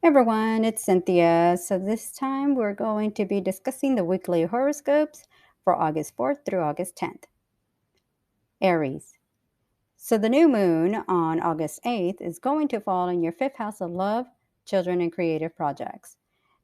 Everyone, it's Cynthia. So this time we're going to be discussing the weekly horoscopes for August 4th through August 10th. Aries. So the new moon on August 8th is going to fall in your fifth house of love, children, and creative projects.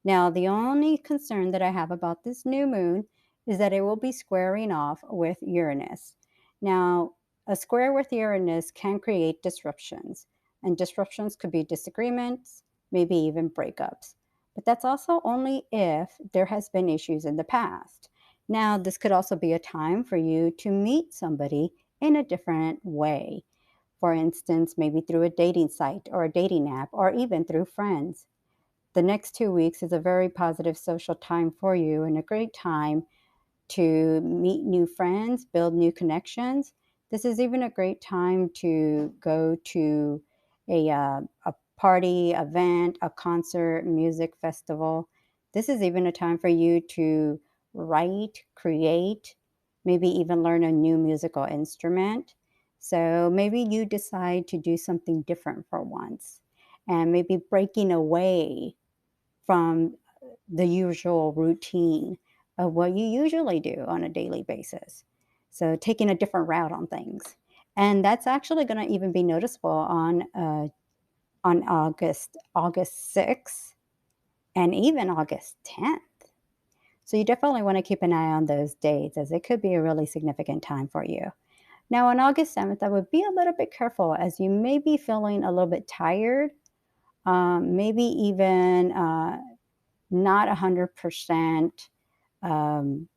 Now, the only concern that I have about this new moon is that it will be squaring off with Uranus. Now, a square with Uranus can create disruptions, and disruptions could be disagreements, maybe even breakups. But that's also only if there has been issues in the past. Now, this could also be a time for you to meet somebody in a different way. For instance, maybe through a dating site or a dating app, or even through friends. The next 2 weeks is a very positive social time for you and a great time to meet new friends, build new connections. This is even a great time to go to a party, event, a concert, music festival. This is even a time for you to write, create, maybe even learn a new musical instrument. So maybe you decide to do something different for once and maybe breaking away from the usual routine of what you usually do on a daily basis. So taking a different route on things. And that's actually going to even be noticeable on August 6th and even August 10th. So you definitely want to keep an eye on those dates as it could be a really significant time for you. Now on August 7th, I would be a little bit careful as you may be feeling a little bit tired, maybe even not 100% um,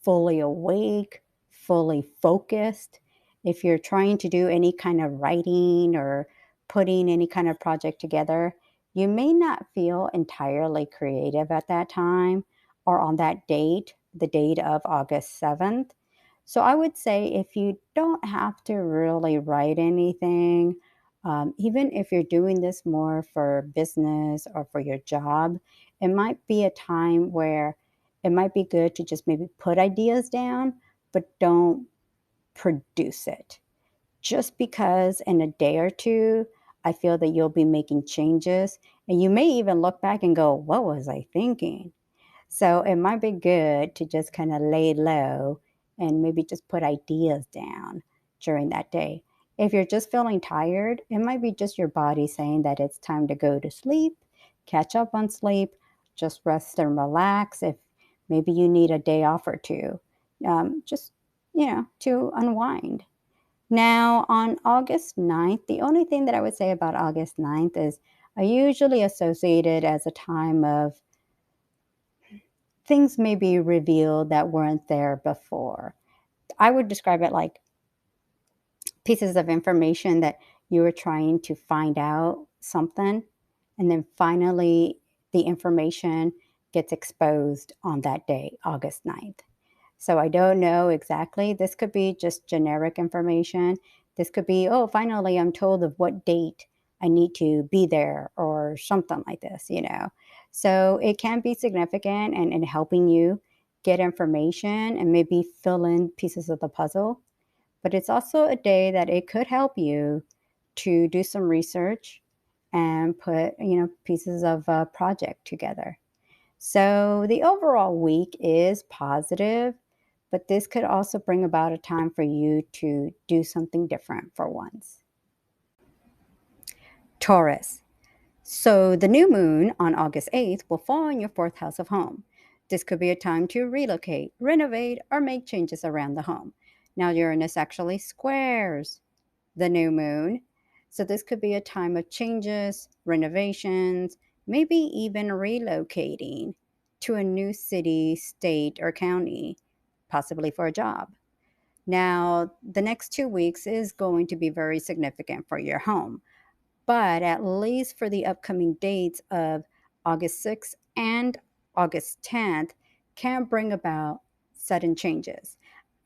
fully awake, fully focused. If you're trying to do any kind of writing or putting any kind of project together, you may not feel entirely creative at that time or on that date, the date of August 7th. So I would say if you don't have to really write anything, even if you're doing this more for business or for your job, it might be a time where it might be good to just maybe put ideas down, but don't produce it. Just because in a day or two, I feel that you'll be making changes and you may even look back and go, what was I thinking? So it might be good to just kind of lay low and maybe just put ideas down during that day. If you're just feeling tired, it might be just your body saying that it's time to go to sleep, catch up on sleep, just rest and relax. If maybe you need a day off or two, just, to unwind. Now, on August 9th, the only thing that I would say about August 9th is I usually associate it as a time of things may be revealed that weren't there before. I would describe it like pieces of information that you were trying to find out something, and then finally the information gets exposed on that day, August 9th. So I don't know exactly. This could be just generic information. This could be, oh, finally I'm told of what date I need to be there or something like this. So it can be significant and helping you get information and maybe fill in pieces of the puzzle. But it's also a day that it could help you to do some research and put, pieces of a project together. So the overall week is positive, but this could also bring about a time for you to do something different for once. Taurus. So the new moon on August 8th will fall in your fourth house of home. This could be a time to relocate, renovate, or make changes around the home. Now, Uranus actually squares the new moon. So this could be a time of changes, renovations, maybe even relocating to a new city, state, or county, possibly for a job. Now, the next 2 weeks is going to be very significant for your home, but at least for the upcoming dates of August 6th and August 10th can bring about sudden changes.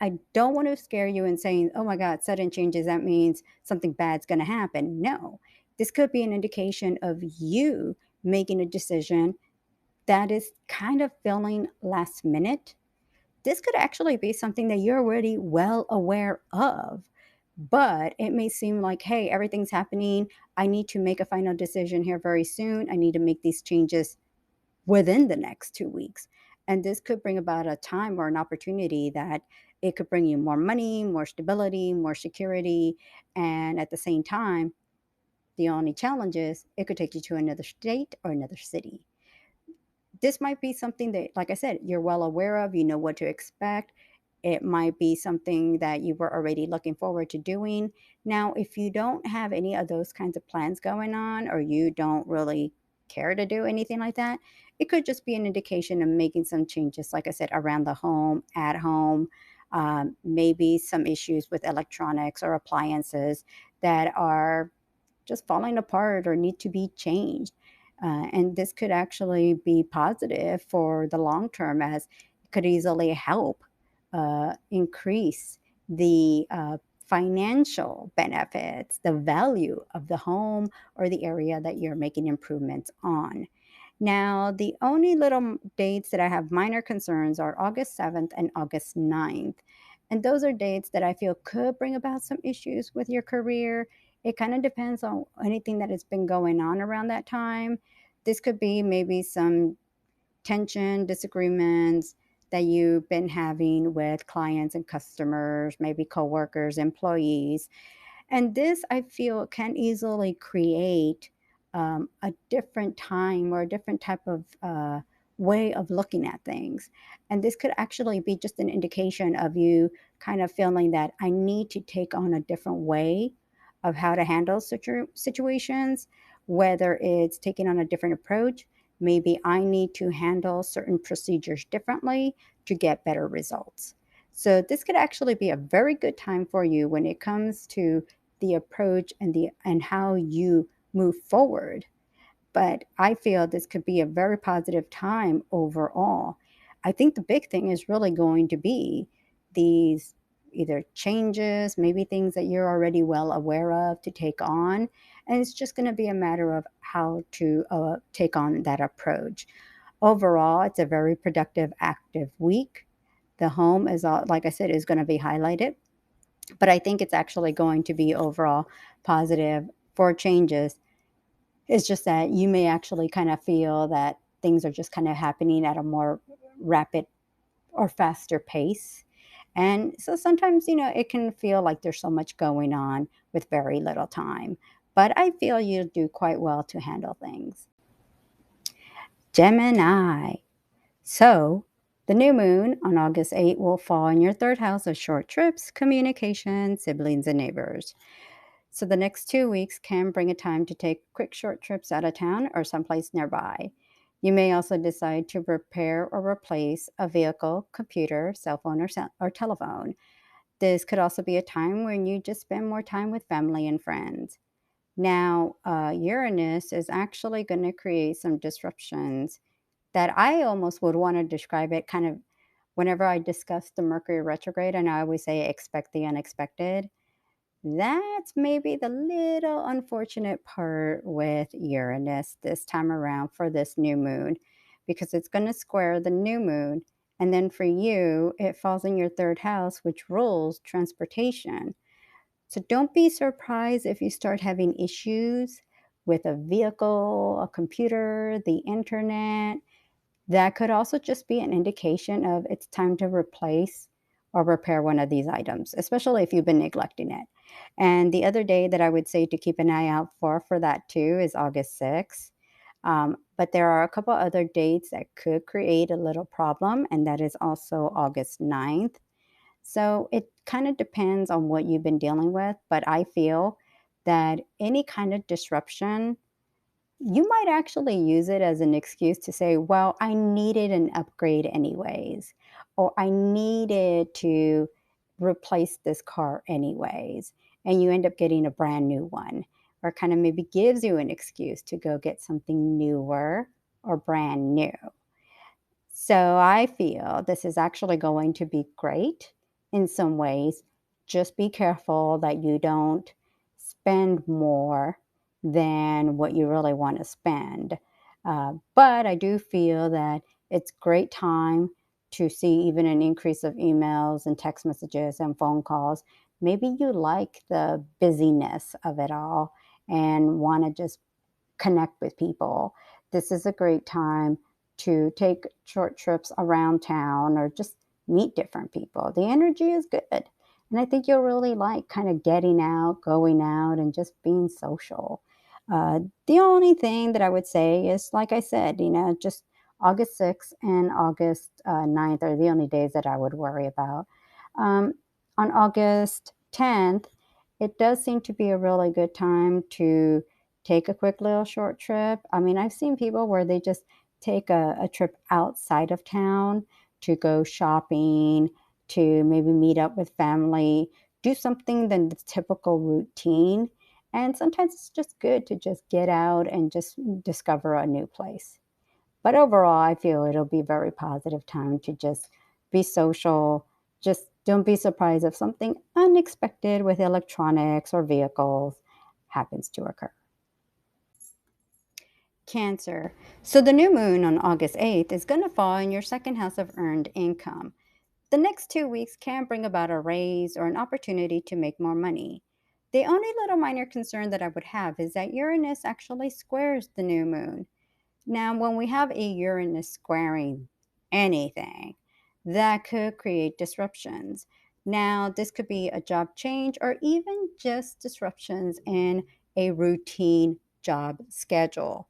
I don't want to scare you in saying, oh my God, sudden changes, that means something bad's going to happen. No, this could be an indication of you making a decision that is kind of feeling last minute. This could actually be something that you're already well aware of, But it may seem like, hey, everything's happening. I need to make a final decision here very soon. I need to make these changes within the next 2 weeks. And this could bring about a time or an opportunity that it could bring you more money, more stability, more security. And at the same time, the only challenge is it could take you to another state or another city. This might be something that, like I said, you're well aware of, you know what to expect. It might be something that you were already looking forward to doing. Now, if you don't have any of those kinds of plans going on, or you don't really care to do anything like that, it could just be an indication of making some changes, like I said, around the home, at home, maybe some issues with electronics or appliances that are just falling apart or need to be changed. And this could actually be positive for the long term, as it could easily help increase the financial benefits, the value of the home or the area that you're making improvements on. Now, the only little dates that I have minor concerns are August 7th and August 9th. And those are dates that I feel could bring about some issues with your career. It kind of depends on anything that has been going on around that time. This could be maybe some tension, disagreements that you've been having with clients and customers, maybe coworkers, employees. And this, I feel, can easily create a different time or a different type of way of looking at things. And this could actually be just an indication of you kind of feeling that I need to take on a different way of how to handle situations, whether it's taking on a different approach. Maybe I need to handle certain procedures differently to get better results. So this could actually be a very good time for you when it comes to the approach and how you move forward. But I feel this could be a very positive time overall. I think the big thing is really going to be these either changes, maybe things that you're already well aware of to take on. And it's just going to be a matter of how to take on that approach. Overall, it's a very productive, active week. The home is, like I said, is going to be highlighted, but I think it's actually going to be overall positive for changes. It's just that you may actually kind of feel that things are just kind of happening at a more rapid or faster pace. And so sometimes, it can feel like there's so much going on with very little time. But I feel you'll do quite well to handle things. Gemini. So, the new moon on August 8 will fall in your third house of short trips, communication, siblings, and neighbors. So the next 2 weeks can bring a time to take quick short trips out of town or someplace nearby. You may also decide to repair or replace a vehicle, computer, cell phone, or telephone. This could also be a time when you just spend more time with family and friends. Now, Uranus is actually going to create some disruptions that I almost would want to describe it kind of whenever I discuss the Mercury retrograde, and I always say expect the unexpected. That's maybe the little unfortunate part with Uranus this time around for this new moon, because it's going to square the new moon. And then for you, it falls in your third house, which rules transportation. So don't be surprised if you start having issues with a vehicle, a computer, the internet. That could also just be an indication of it's time to replace or repair one of these items, especially if you've been neglecting it. And the other day that I would say to keep an eye out for that too is August 6th. But there are a couple other dates that could create a little problem, and that is also August 9th. So it kind of depends on what you've been dealing with, but I feel that any kind of disruption, you might actually use it as an excuse to say, well, I needed an upgrade anyways, or I needed to replace this car anyways. And you end up getting a brand new one, or kind of maybe gives you an excuse to go get something newer or brand new. So I feel this is actually going to be great in some ways. Just be careful that you don't spend more than what you really want to spend. But I do feel that it's great time to see even an increase of emails and text messages and phone calls maybe you like the busyness of it all and want to just connect with people. This is a great time to take short trips around town or just meet different people. The energy is good. And I think you'll really like kind of getting out, going out, and just being social. The only thing that I would say is, like I said, just August 6th and August 9th are the only days that I would worry about. Um, on August 10th, it does seem to be a really good time to take a quick little short trip. I mean, I've seen people where they just take a trip outside of town to go shopping, to maybe meet up with family, do something than the typical routine. And sometimes it's just good to just get out and just discover a new place. But overall, I feel it'll be a very positive time to just be social. Just don't be surprised if something unexpected with electronics or vehicles happens to occur. Cancer. So the new moon on August 8th is going to fall in your second house of earned income. The next 2 weeks can bring about a raise or an opportunity to make more money. The only little minor concern that I would have is that Uranus actually squares the new moon. Now, when we have a Uranus squaring anything, that could create disruptions. Now, this could be a job change or even just disruptions in a routine job schedule.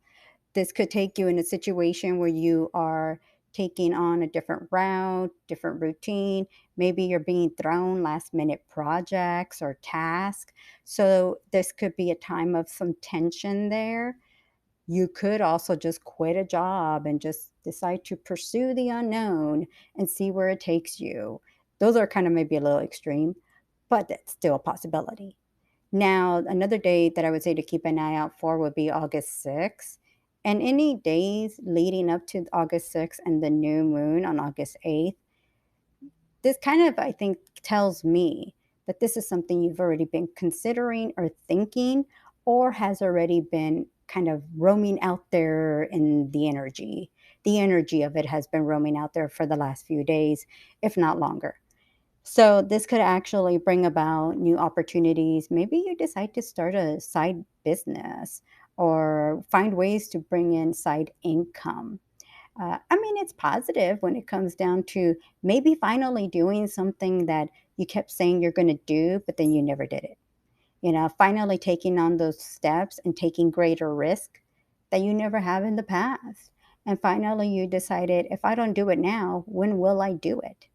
This could take you in a situation where you are taking on a different route, different routine. Maybe you're being thrown last minute projects or tasks. So, this could be a time of some tension there. You could also just quit a job and just decide to pursue the unknown and see where it takes you. Those are kind of maybe a little extreme, but that's still a possibility. Now, another day that I would say to keep an eye out for would be August 6th. And any days leading up to August 6th and the new moon on August 8th, this kind of, I think, tells me that this is something you've already been considering or thinking, or has already been kind of roaming out there in the energy. The energy of it has been roaming out there for the last few days, if not longer. So this could actually bring about new opportunities. Maybe you decide to start a side business or find ways to bring in side income. I mean, it's positive when it comes down to maybe finally doing something that you kept saying you're going to do, but then you never did it. Finally taking on those steps and taking greater risk that you never have in the past. And finally, you decided, if I don't do it now, when will I do it?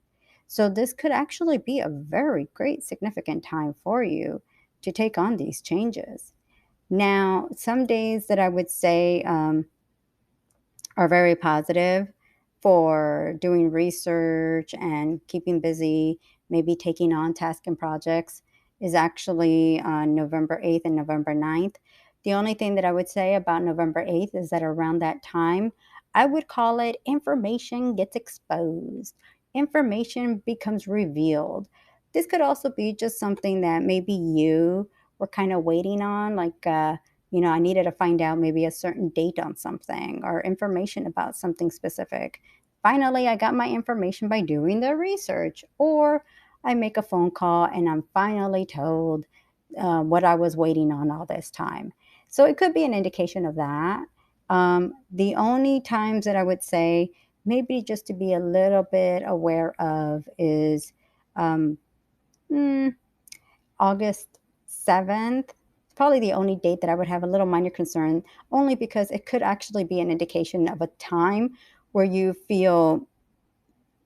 So this could actually be a very great, significant time for you to take on these changes. Now, some days that I would say are very positive for doing research and keeping busy, maybe taking on tasks and projects, is actually on November 8th and November 9th. The only thing that I would say about November 8th is that around that time, I would call it information gets exposed, information becomes revealed. This could also be just something that maybe you were kind of waiting on, like, I needed to find out maybe a certain date on something or information about something specific. Finally, I got my information by doing the research, or I make a phone call and I'm finally told what I was waiting on all this time. So it could be an indication of that. The only times that I would say maybe just to be a little bit aware of is um, mm, August 7th. It's probably the only date that I would have a little minor concern, only because it could actually be an indication of a time where you feel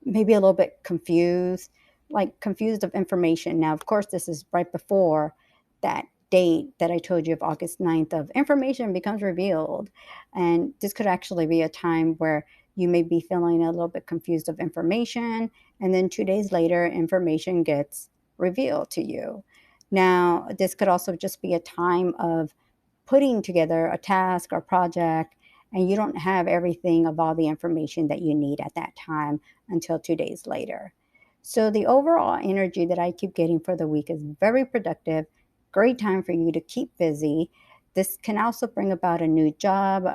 maybe a little bit confused, like confused of information. Now, of course, this is right before that date that I told you of August 9th of information becomes revealed. And this could actually be a time where you may be feeling a little bit confused of information. And then 2 days later, information gets revealed to you. Now, this could also just be a time of putting together a task or project, and you don't have everything of all the information that you need at that time until 2 days later. So, the overall energy that I keep getting for the week is very productive, great time for you to keep busy. This can also bring about a new job,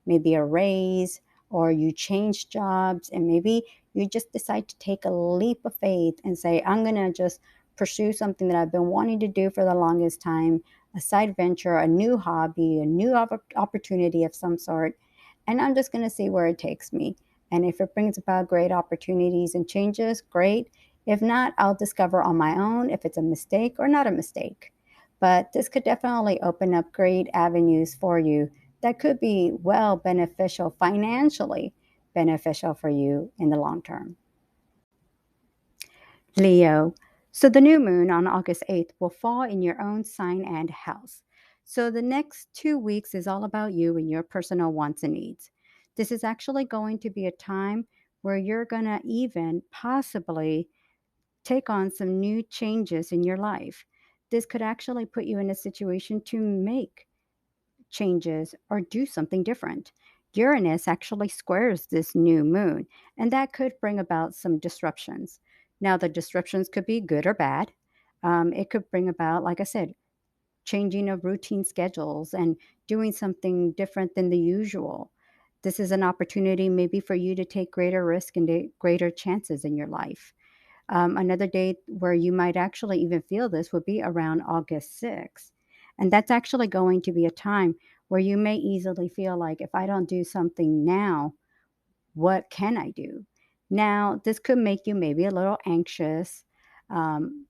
maybe a raise, or you change jobs, and maybe you just decide to take a leap of faith and say, I'm going to just pursue something that I've been wanting to do for the longest time, a side venture, a new hobby, a new opportunity of some sort. And I'm just going to see where it takes me. And if it brings about great opportunities and changes, great. If not, I'll discover on my own if it's a mistake or not a mistake. But this could definitely open up great avenues for you that could be well beneficial, financially beneficial for you in the long term. Leo. So the new moon on August 8th will fall in your own sign and house. So the next 2 weeks is all about you and your personal wants and needs. This is actually going to be a time where you're going to even possibly take on some new changes in your life. This could actually put you in a situation to make changes or do something different. Uranus actually squares this new moon, and that could bring about some disruptions. Now, the disruptions could be good or bad. It could bring about, like I said, changing of routine schedules and doing something different than the usual. This is an opportunity maybe for you to take greater risk and greater chances in your life. Another date where you might actually even feel this would be around August 6th. And that's actually going to be a time where you may easily feel like, if I don't do something now, what can I do? Now, this could make you maybe a little anxious, um,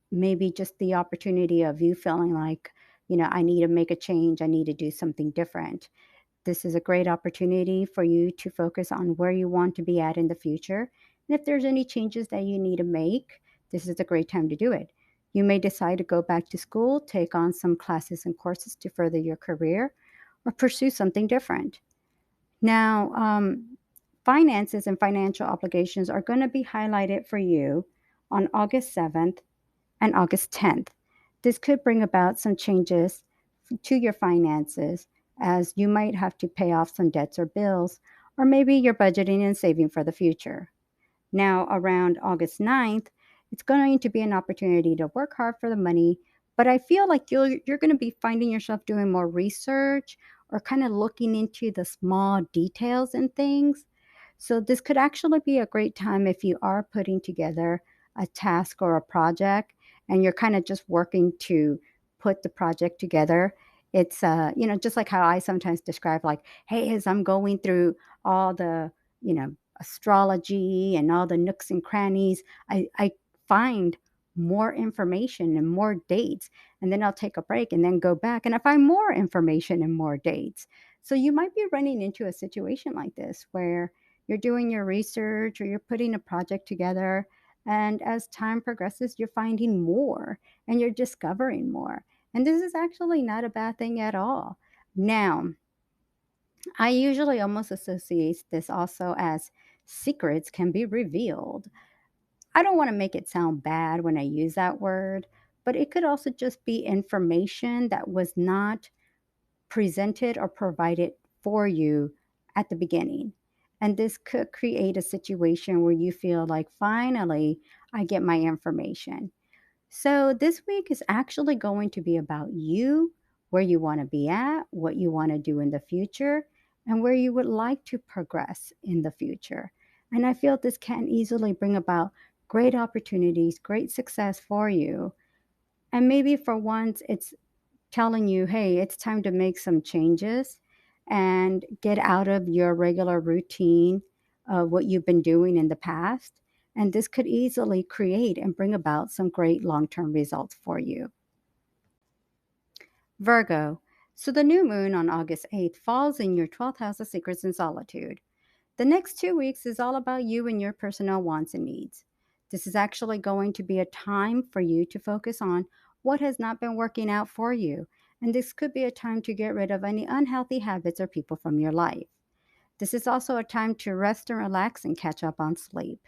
maybe just the opportunity of you feeling like, I need to make a change, I need to do something different. This is a great opportunity for you to focus on where you want to be at in the future. And if there's any changes that you need to make, this is a great time to do it. You may decide to go back to school, take on some classes and courses to further your career, or pursue something different. Now, finances and financial obligations are going to be highlighted for you on August 7th and August 10th. This could bring about some changes to your finances, as you might have to pay off some debts or bills, or maybe you're budgeting and saving for the future. Now, around August 9th, it's going to be an opportunity to work hard for the money, but I feel like you're going to be finding yourself doing more research or kind of looking into the small details and things. So, this could actually be a great time if you are putting together a task or a project and you're kind of just working to put the project together. It's, just like how I sometimes describe, like, hey, as I'm going through all the, astrology and all the nooks and crannies, I find more information and more dates. And then I'll take a break and then go back and I find more information and more dates. So you might be running into a situation like this where you're doing your research or you're putting a project together. And as time progresses, you're finding more and you're discovering more. And this is actually not a bad thing at all. Now, I usually almost associate this also as secrets can be revealed. I don't want to make it sound bad when I use that word, but it could also just be information that was not presented or provided for you at the beginning. And this could create a situation where you feel like, finally, I get my information. So, this week is actually going to be about you, where you want to be at, what you want to do in the future, and where you would like to progress in the future. And I feel this can easily bring about great opportunities, great success for you. And maybe for once, it's telling you, hey, it's time to make some changes and get out of your regular routine of what you've been doing in the past. And this could easily create and bring about some great long term results for you. Virgo. So the new moon on August 8th falls in your 12th house of secrets and solitude. The next 2 weeks is all about you and your personal wants and needs. This is actually going to be a time for you to focus on what has not been working out for you. And this could be a time to get rid of any unhealthy habits or people from your life. This is also a time to rest and relax and catch up on sleep.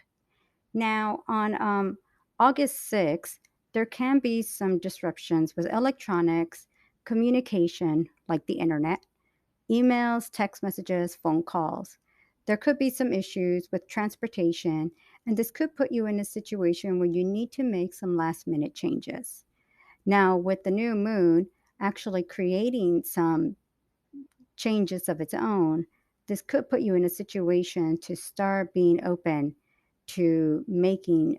Now, on August 6th, there can be some disruptions with electronics, communication, like the internet, emails, text messages, phone calls. There could be some issues with transportation, and this could put you in a situation where you need to make some last minute changes. Now, with the new moon actually creating some changes of its own, this could put you in a situation to start being open to making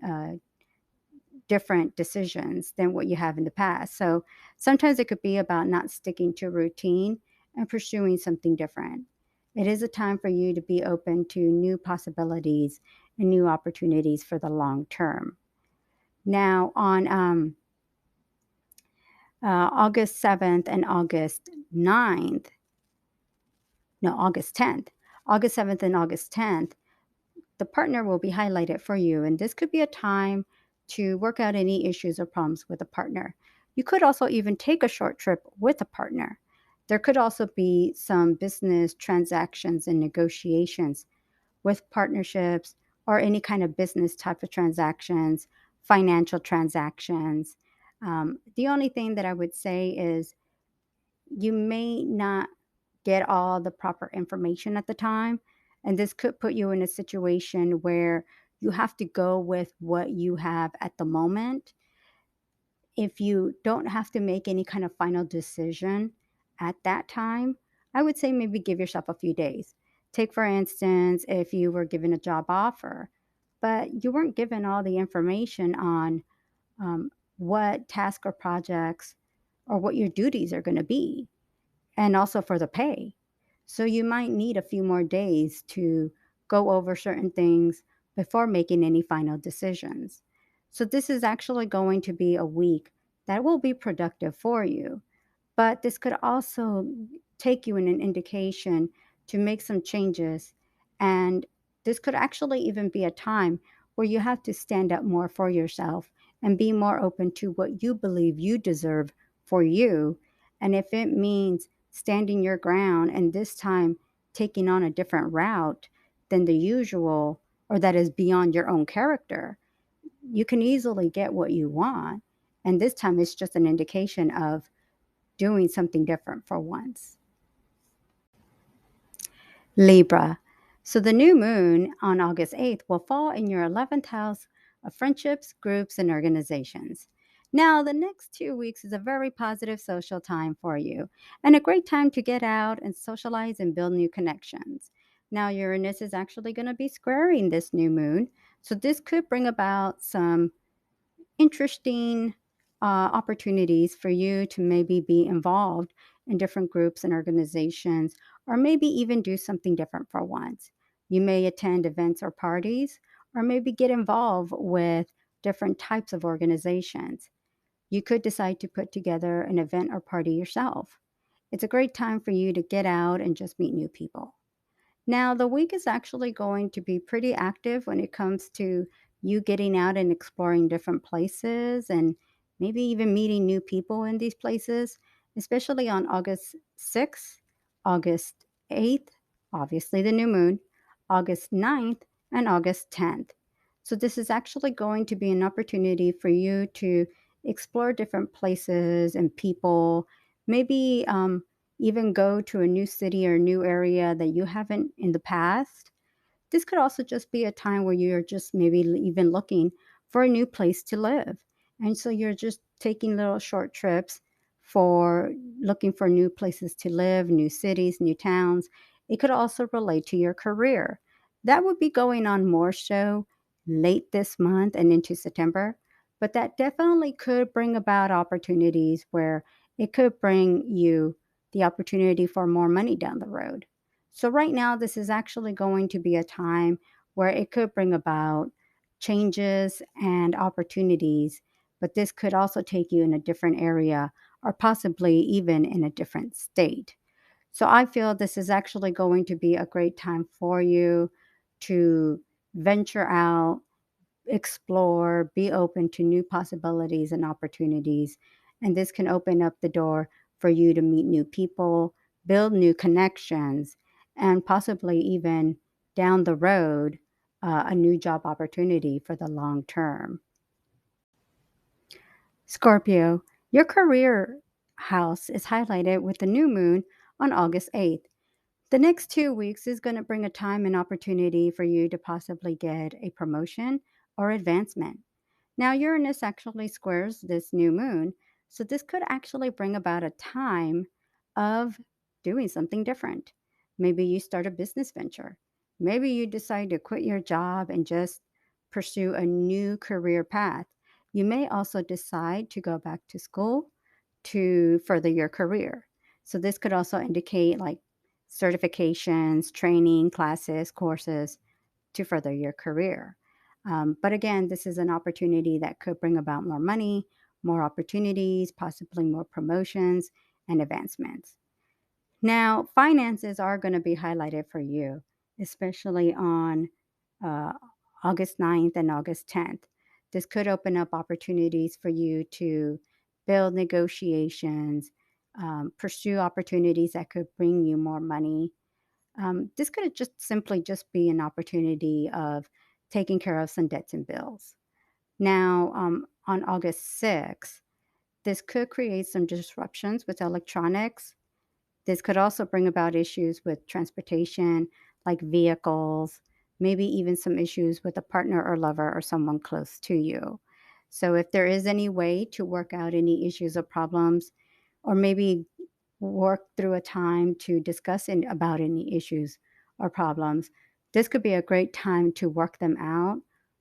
different decisions than what you have in the past. So sometimes it could be about not sticking to routine and pursuing something different. It is a time for you to be open to new possibilities and new opportunities for the long term. Now, on August 7th and August 9th, no, August 10th, August 7th and August 10th, the partner will be highlighted for you. And this could be a time to work out any issues or problems with a partner. You could also even take a short trip with a partner. There could also be some business transactions and negotiations with partnerships or any kind of business type of transactions, financial transactions. The only thing that I would say is you may not get all the proper information at the time. And this could put you in a situation where you have to go with what you have at the moment. If you don't have to make any kind of final decision at that time, I would say maybe give yourself a few days. Take, for instance, if you were given a job offer, but you weren't given all the information on what task or projects or what your duties are going to be, and also for the pay. So you might need a few more days to go over certain things before making any final decisions. So this is actually going to be a week that will be productive for you. But this could also take you in an indication to make some changes. And this could actually even be a time where you have to stand up more for yourself and be more open to what you believe you deserve for you. And if it means standing your ground and this time taking on a different route than the usual or that is beyond your own character, you can easily get what you want. And this time it's just an indication of doing something different for once. Libra. So the new moon on August 8th will fall in your 11th house of friendships, groups, and organizations. Now, the next 2 weeks is a very positive social time for you and a great time to get out and socialize and build new connections. Now, Uranus is actually going to be squaring this new moon, so this could bring about some interesting opportunities for you to maybe be involved in different groups and organizations, or maybe even do something different for once. You may attend events or parties, or maybe get involved with different types of organizations. You could decide to put together an event or party yourself. It's a great time for you to get out and just meet new people. Now, the week is actually going to be pretty active when it comes to you getting out and exploring different places and maybe even meeting new people in these places, especially on August 6th, August 8th, obviously the new moon, August 9th, and August 10th. So, this is actually going to be an opportunity for you to explore different places and people, maybe even go to a new city or new area that you haven't in the past. This could also just be a time where you're just maybe even looking for a new place to live. And so you're just taking little short trips for looking for new places to live, new cities, new towns. It could also relate to your career. That would be going on more so late this month and into September. But that definitely could bring about opportunities where it could bring you the opportunity for more money down the road. So, right now, this is actually going to be a time where it could bring about changes and opportunities, but this could also take you in a different area or possibly even in a different state. So, I feel this is actually going to be a great time for you to venture out, explore, be open to new possibilities and opportunities. And this can open up the door for you to meet new people, build new connections, and possibly even down the road, a new job opportunity for the long term. Scorpio, your career house is highlighted with the new moon on August 8th. The next 2 weeks is going to bring a time and opportunity for you to possibly get a promotion or advancement. Now, Uranus actually squares this new moon, so this could actually bring about a time of doing something different. Maybe you start a business venture. Maybe you decide to quit your job and just pursue a new career path. You may also decide to go back to school to further your career. So this could also indicate like certifications, training, classes, courses to further your career. But again, this is an opportunity that could bring about more money, more opportunities, possibly more promotions and advancements. Now, finances are going to be highlighted for you, especially on uh, August 9th and August 10th. This could open up opportunities for you to build negotiations, pursue opportunities that could bring you more money. This could just simply just be an opportunity of taking care of some debts and bills. Now, on August 6th, this could create some disruptions with electronics. This could also bring about issues with transportation, like vehicles, maybe even some issues with a partner or lover or someone close to you. So, if there is any way to work out any issues or problems, or maybe work through a time to discuss about any issues or problems, this could be a great time to work them out,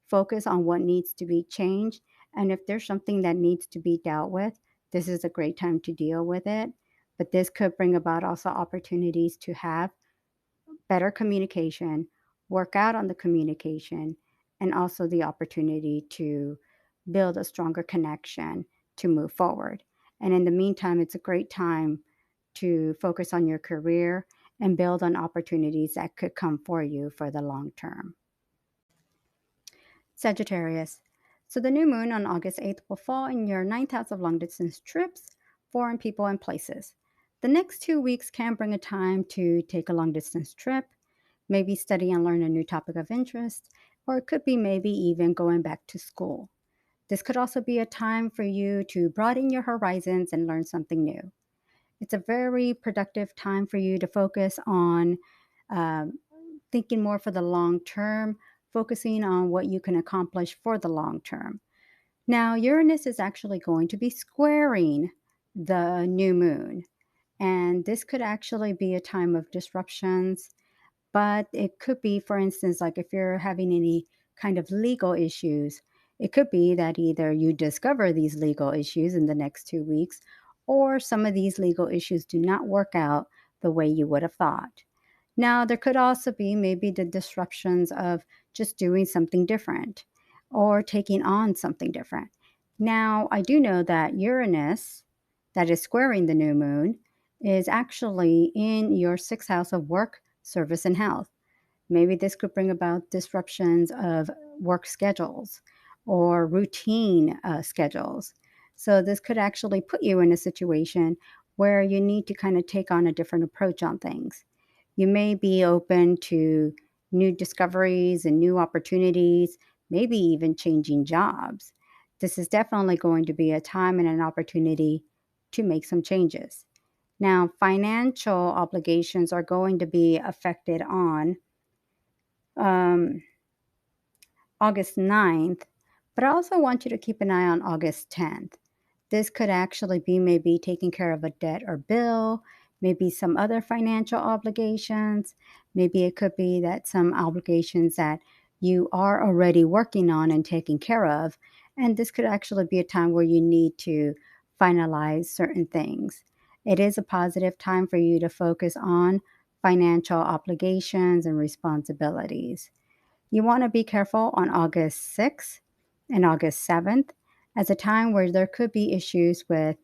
focus on what needs to be changed, and if there's something that needs to be dealt with, this is a great time to deal with it. But this could bring about also opportunities to have better communication, work out on the communication, and also the opportunity to build a stronger connection to move forward. And in the meantime, it's a great time to focus on your career and build on opportunities that could come for you for the long term. Sagittarius. So the new moon on August 8th will fall in your ninth house of long distance trips, foreign people, and places. The next 2 weeks can bring a time to take a long distance trip, maybe study and learn a new topic of interest, or it could be maybe even going back to school. This could also be a time for you to broaden your horizons and learn something new. It's a very productive time for you to focus on um, thinking more for the long term, focusing on what you can accomplish for the long term. Now, Uranus is actually going to be squaring the new moon, and this could actually be a time of disruptions, but it could be, for instance, like if you're having any kind of legal issues, it could be that either you discover these legal issues in the next 2 weeks, or some of these legal issues do not work out the way you would have thought. Now, there could also be maybe the disruptions of just doing something different or taking on something different. Now, I do know that Uranus, that is squaring the new moon, is actually in your sixth house of work, service, and health. Maybe this could bring about disruptions of work schedules or routine schedules. So, this could actually put you in a situation where you need to kind of take on a different approach on things. You may be open to new discoveries and new opportunities, maybe even changing jobs. This is definitely going to be a time and an opportunity to make some changes. Now, financial obligations are going to be affected on um, August 9th, but I also want you to keep an eye on August 10th. This could actually be maybe taking care of a debt or bill, maybe some other financial obligations. Maybe it could be that some obligations that you are already working on and taking care of. And this could actually be a time where you need to finalize certain things. It is a positive time for you to focus on financial obligations and responsibilities. You want to be careful on August 6th and August 7th as a time where there could be issues with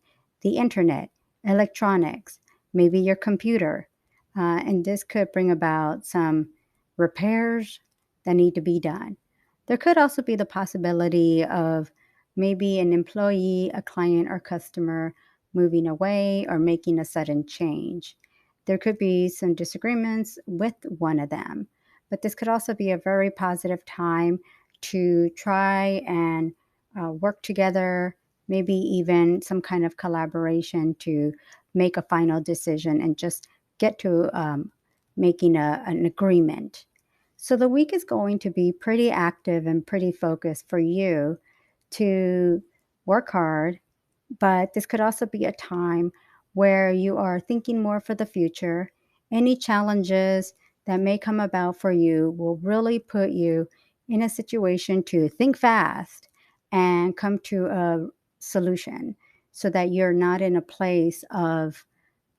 the internet, electronics, maybe your computer. And this could bring about some repairs that need to be done. There could also be the possibility of maybe an employee, a client, or customer moving away or making a sudden change. There could be some disagreements with one of them, but this could also be a very positive time to try and work together, maybe even some kind of collaboration to make a final decision and just get to making an agreement. So the week is going to be pretty active and pretty focused for you to work hard, but this could also be a time where you are thinking more for the future. Any challenges that may come about for you will really put you in a situation to think fast and come to a solution so that you're not in a place of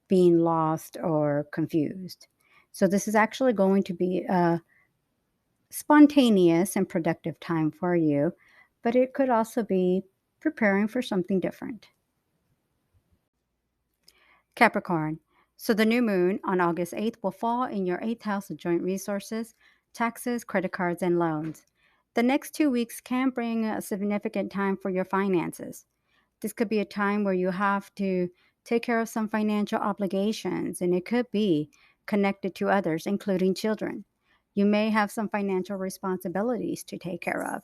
being lost or confused. So this is actually going to be a spontaneous and productive time for you, but it could also be preparing for something different. Capricorn. So the new moon on August 8th will fall in your 8th house of joint resources, taxes, credit cards, and loans. The next 2 weeks can bring a significant time for your finances. This could be a time where you have to take care of some financial obligations, and it could be connected to others, including children. You may have some financial responsibilities to take care of,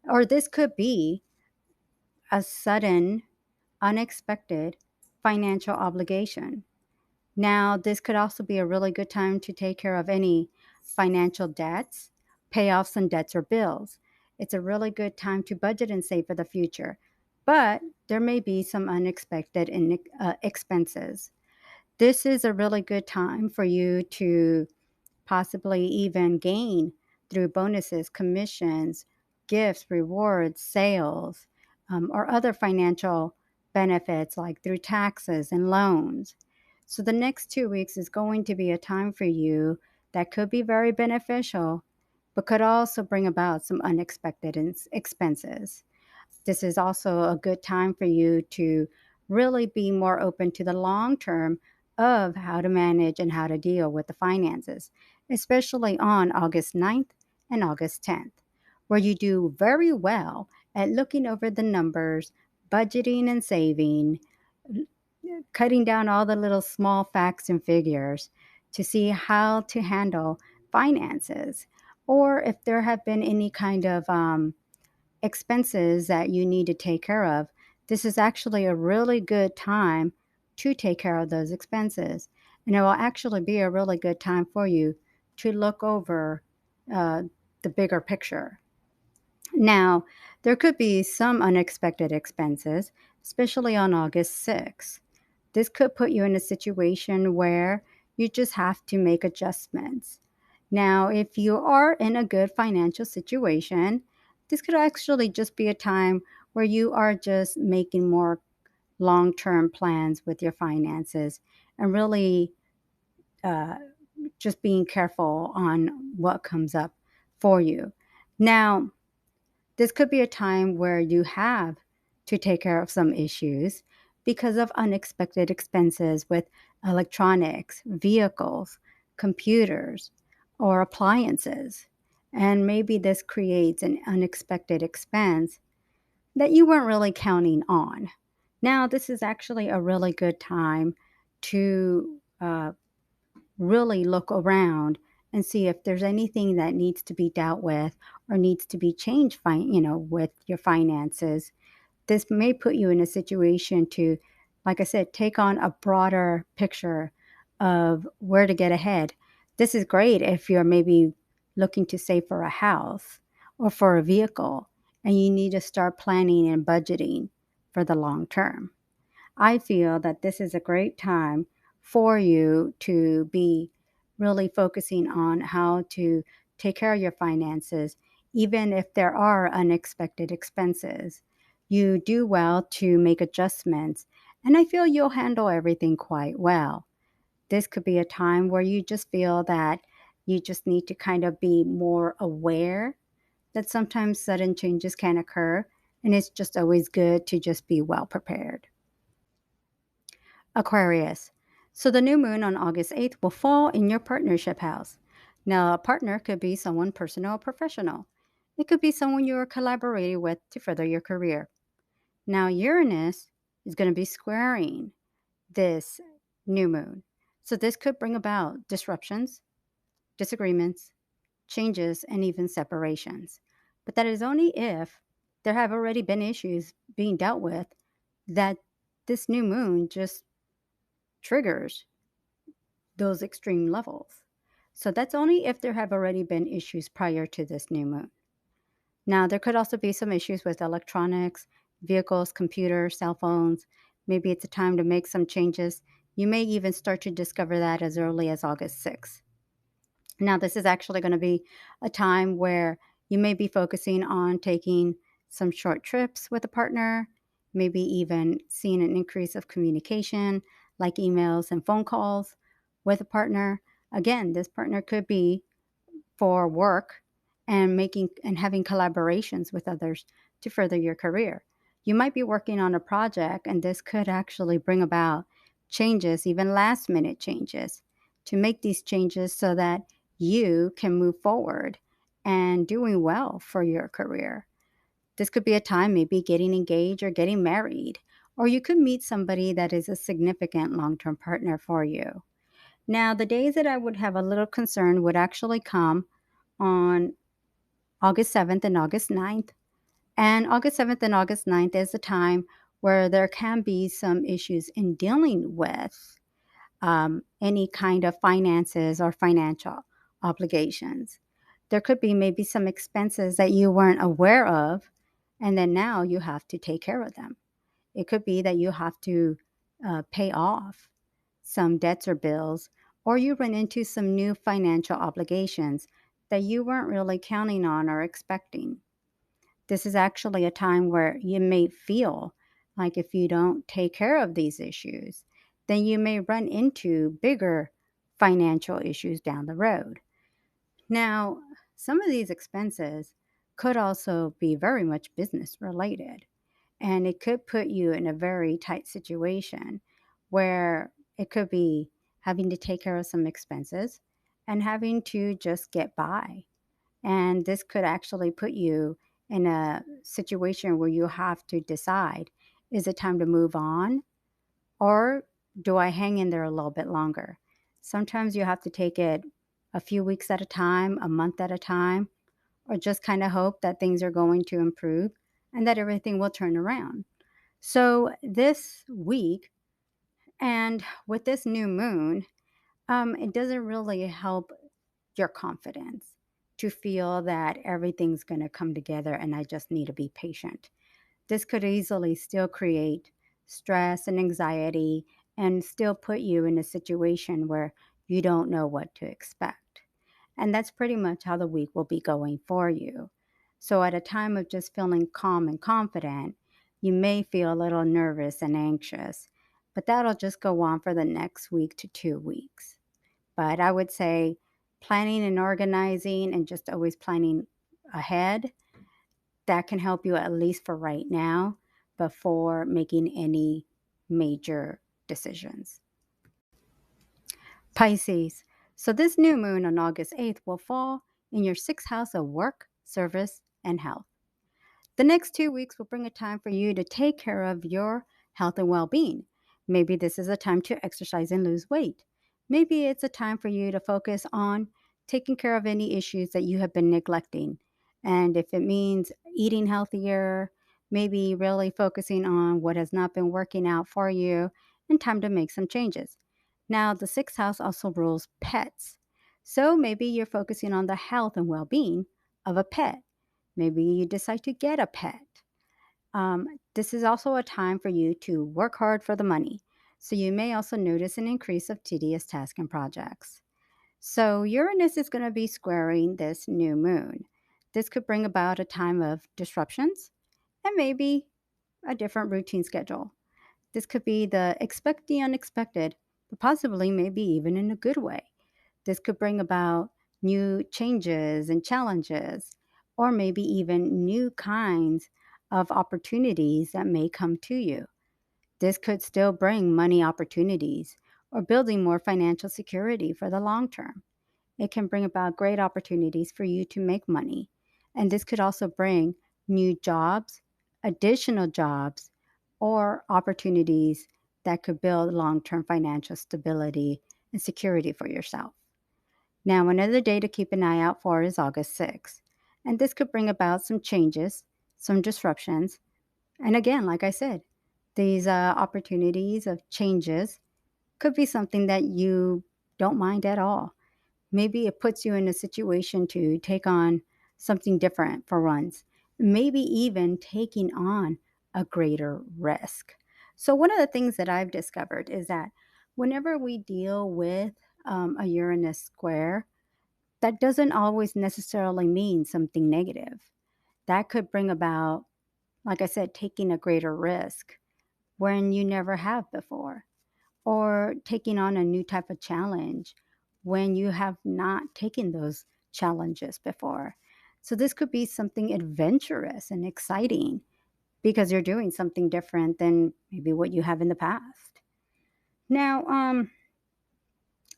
or this could be a sudden, unexpected financial obligation. Now, this could also be a really good time to take care of any financial debts, pay off some debts or bills. It's a really good time to budget and save for the future, but there may be some unexpected expenses. This is a really good time for you to possibly even gain through bonuses, commissions, gifts, rewards, sales, or other financial benefits like through taxes and loans. So the next 2 weeks is going to be a time for you that could be very beneficial, but could also bring about some unexpected expenses. This is also a good time for you to really be more open to the long term of how to manage and how to deal with the finances, especially on August 9th and August 10th, where you do very well at looking over the numbers, budgeting and saving, cutting down all the little small facts and figures to see how to handle finances, or if there have been any kind of expenses that you need to take care of. This is actually a really good time to take care of those expenses. And it will actually be a really good time for you to look over uh, the bigger picture. Now, there could be some unexpected expenses, especially on August 6th. This could put you in a situation where you just have to make adjustments. Now, if you are in a good financial situation, this could actually just be a time where you are just making more long term plans with your finances and really uh, just being careful on what comes up for you. Now, this could be a time where you have to take care of some issues because of unexpected expenses with electronics, vehicles, computers, or appliances. And maybe this creates an unexpected expense that you weren't really counting on. Now, this is actually a really good time to really look around and see if there's anything that needs to be dealt with or needs to be changed, with your finances. This may put you in a situation to, like I said, take on a broader picture of where to get ahead. This is great if you're maybe looking to save for a house or for a vehicle and you need to start planning and budgeting for the long term. I feel that this is a great time for you to be really focusing on how to take care of your finances, even if there are unexpected expenses. You do well to make adjustments, and I feel you'll handle everything quite well. This could be a time where you just feel that you just need to kind of be more aware that sometimes sudden changes can occur, and it's just always good to just be well prepared. Aquarius. So the new moon on August 8th will fall in your partnership house. Now, a partner could be someone personal or professional. It could be someone you are collaborating with to further your career. Now, Uranus is going to be squaring this new moon. So this could bring about disruptions, disagreements, changes, and even separations. But that is only if there have already been issues being dealt with that this new moon just triggers those extreme levels. So that's only if there have already been issues prior to this new moon. Now, there could also be some issues with electronics, vehicles, computers, cell phones. Maybe it's a time to make some changes. You may even start to discover that as early as August 6th. Now, this is actually going to be a time where you may be focusing on taking some short trips with a partner, maybe even seeing an increase of communication like emails and phone calls with a partner. Again, this partner could be for work and making and having collaborations with others to further your career. You might be working on a project, and this could actually bring about changes, even last minute changes, to make these changes so that you can move forward and doing well for your career. This could be a time maybe getting engaged or getting married, or you could meet somebody that is a significant long term partner for you. Now, the days that I would have a little concern would actually come on August 7th and August 9th. And August 7th and August 9th is a time where there can be some issues in dealing with any kind of finances or financial obligations. There could be maybe some expenses that you weren't aware of, and then now you have to take care of them. It could be that you have to pay off some debts or bills, or you run into some new financial obligations that you weren't really counting on or expecting. This is actually a time where you may feel like if you don't take care of these issues, then you may run into bigger financial issues down the road. Now, some of these expenses could also be very much business related, and it could put you in a very tight situation where it could be having to take care of some expenses and having to just get by. And this could actually put you in a situation where you have to decide, is it time to move on, or do I hang in there a little bit longer? Sometimes you have to take it a few weeks at a time, a month at a time, or just kind of hope that things are going to improve and that everything will turn around. So this week, and with this new moon, it doesn't really help your confidence to feel that everything's going to come together and I just need to be patient. This could easily still create stress and anxiety and still put you in a situation where you don't know what to expect. And that's pretty much how the week will be going for you. So, at a time of just feeling calm and confident, you may feel a little nervous and anxious, but that'll just go on for the next week to 2 weeks. But I would say planning and organizing and just always planning ahead, that can help you at least for right now before making any major decisions. Pisces. So this new moon on August 8th will fall in your sixth house of work, service, and health. The next 2 weeks will bring a time for you to take care of your health and well being. Maybe this is a time to exercise and lose weight. Maybe it's a time for you to focus on taking care of any issues that you have been neglecting. And if it means eating healthier, maybe really focusing on what has not been working out for you, and time to make some changes. Now, the sixth house also rules pets. So maybe you're focusing on the health and well being of a pet. Maybe you decide to get a pet. This is also a time for you to work hard for the money. So you may also notice an increase of tedious tasks and projects. So Uranus is going to be squaring this new moon. This could bring about a time of disruptions and maybe a different routine schedule. This could be the expect the unexpected, but possibly maybe even in a good way. This could bring about new changes and challenges, or maybe even new kinds of opportunities that may come to you. This could still bring money opportunities or building more financial security for the long term. It can bring about great opportunities for you to make money. And this could also bring new jobs, additional jobs, or opportunities that could build long term financial stability and security for yourself. Now, another day to keep an eye out for is August 6th. And this could bring about some changes, some disruptions. And again, like I said, these opportunities of changes could be something that you don't mind at all. Maybe it puts you in a situation to take on something different for once, maybe even taking on a greater risk. So, one of the things that I've discovered is that whenever we deal with a Uranus square, that doesn't always necessarily mean something negative. That could bring about like I said, taking a greater risk when you never have before, or taking on a new type of challenge when you have not taken those challenges before. So this could be something adventurous and exciting because you're doing something different than maybe what you have in the past. Now,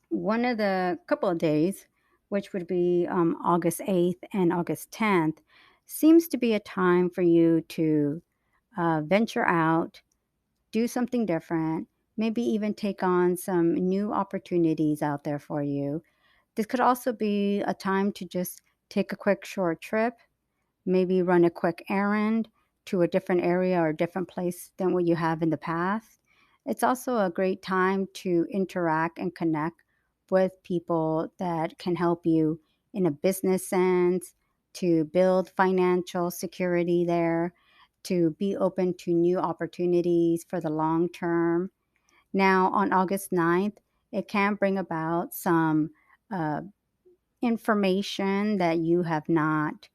one of the couple of days, which would be August 8th and August 10th, seems to be a time for you to venture out, do something different, maybe even take on some new opportunities out there for you. This could also be a time to just take a quick short trip, maybe run a quick errand to a different area or a different place than what you have in the past. It's also a great time to interact and connect with people that can help you in a business sense, to build financial security there, to be open to new opportunities for the long term. Now, on August 9th, it can bring about some uh, information that you have not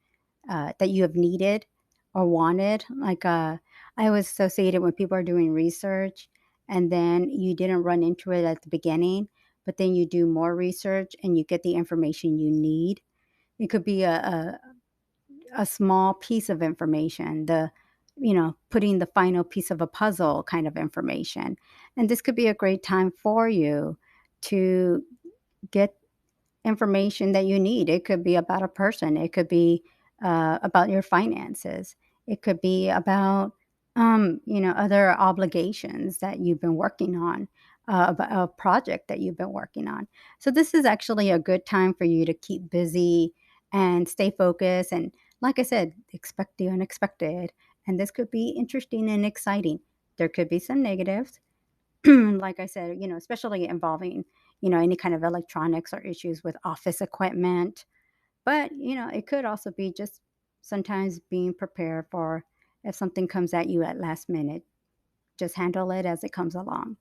that you have needed or wanted. Like I always associate it when people are doing research and then you didn't run into it at the beginning, but then you do more research and you get the information you need. It could be a small piece of information, putting the final piece of a puzzle kind of information. And this could be a great time for you to get information that you need. It could be about a person. It could be about your finances. It could be about, other obligations that you've been working on, about a project that you've been working on. So this is actually a good time for you to keep busy and stay focused. And like I said, expect the unexpected. And this could be interesting and exciting. There could be some negatives, like I said, especially involving, any kind of electronics or issues with office equipment. But, it could also be just sometimes being prepared for if something comes at you at last minute, just handle it as it comes along.